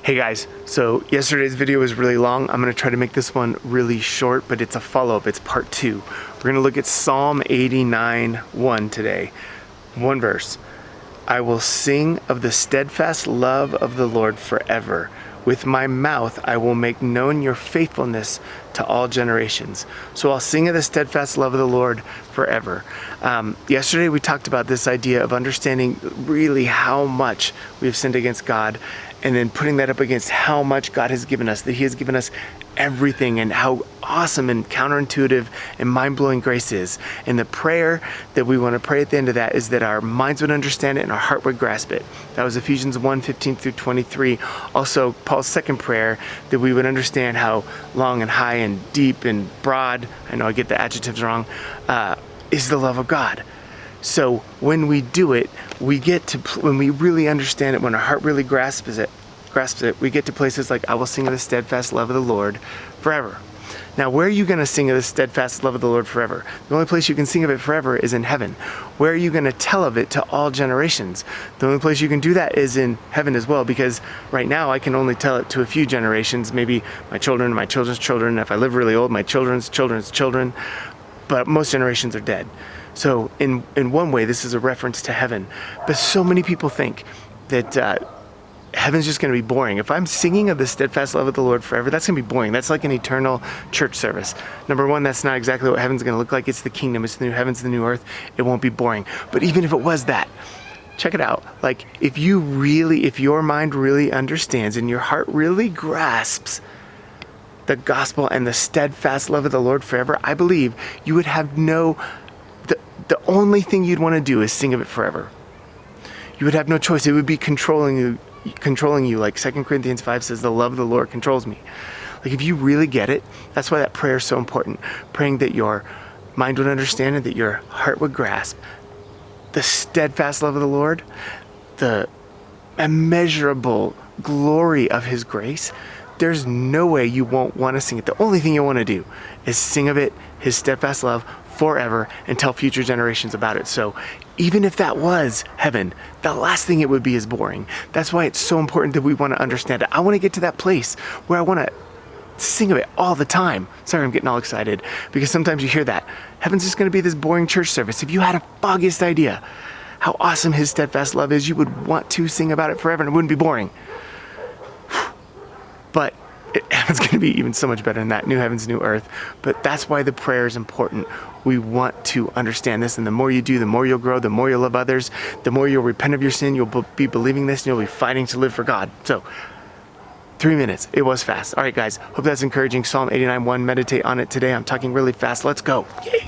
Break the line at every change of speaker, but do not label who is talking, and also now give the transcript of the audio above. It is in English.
Hey guys, so yesterday's video was really long. I'm going to try to make this one really short, but it's a follow-up. It's part 2. We're going to look at Psalm 89:1 today. One verse. I will sing of the steadfast love of the Lord forever. With my mouth I will make known your faithfulness to all generations. So I'll sing of the steadfast love of the Lord forever. Yesterday we talked about this idea of understanding really how much we've sinned against God, and then putting that up against how much God has given us, that He has given us everything, and how awesome and counterintuitive and mind-blowing grace is. And the prayer that we want to pray at the end of that is that our minds would understand it and our heart would grasp it. That was Ephesians 1:15 through 23. Also, Paul's second prayer, that we would understand how long and high and deep and broad, I know I get the adjectives wrong, is the love of God. So when we do it, we get to, when we really understand it, when our heart really grasps it, we get to places like, I will sing of the steadfast love of the Lord forever. Now, where are you going to sing of the steadfast love of the Lord forever? The only place you can sing of it forever is in heaven. Where are you going to tell of it to all generations? The only place you can do that is in heaven as well, because right now I can only tell it to a few generations, maybe my children, my children's children. If I live really old, my children's children's children. But most generations are dead. So in one way, this is a reference to heaven. But so many people think that heaven's just going to be boring. If I'm singing of the steadfast love of the Lord forever, that's going to be boring. That's like an eternal church service. Number one, that's not exactly what heaven's going to look like. It's the kingdom. It's the new heavens, the new earth. It won't be boring. But even if it was that, check it out. Like, if your mind really understands and your heart really grasps the gospel and the steadfast love of the Lord forever, I believe you would have the only thing you'd want to do is sing of it forever. You would have no choice. It would be controlling you, like 2 Corinthians 5 says, the love of the Lord controls me. Like, if you really get it, that's why that prayer is so important. Praying that your mind would understand and that your heart would grasp the steadfast love of the Lord, the immeasurable glory of His grace. There's no way you won't want to sing it. The only thing you want to do is sing of it, His steadfast love, forever, and tell future generations about it. So even if that was heaven, the last thing it would be is boring. That's why it's so important that we want to understand it. I want to get to that place where I want to sing of it all the time. Sorry, I'm getting all excited, because sometimes you hear that. Heaven's just going to be this boring church service. If you had a foggiest idea how awesome His steadfast love is, you would want to sing about it forever and it wouldn't be boring. But heaven's going to be even so much better than that. New heavens, new earth. But that's why the prayer is important. We want to understand this, and the more you do, the more you'll grow, the more you'll love others, the more you'll repent of your sin, you'll be believing this, and you'll be fighting to live for God. So, 3 minutes. It was fast. All right, guys. Hope that's encouraging. Psalm 89:1. Meditate on it today. I'm talking really fast. Let's go. Yay.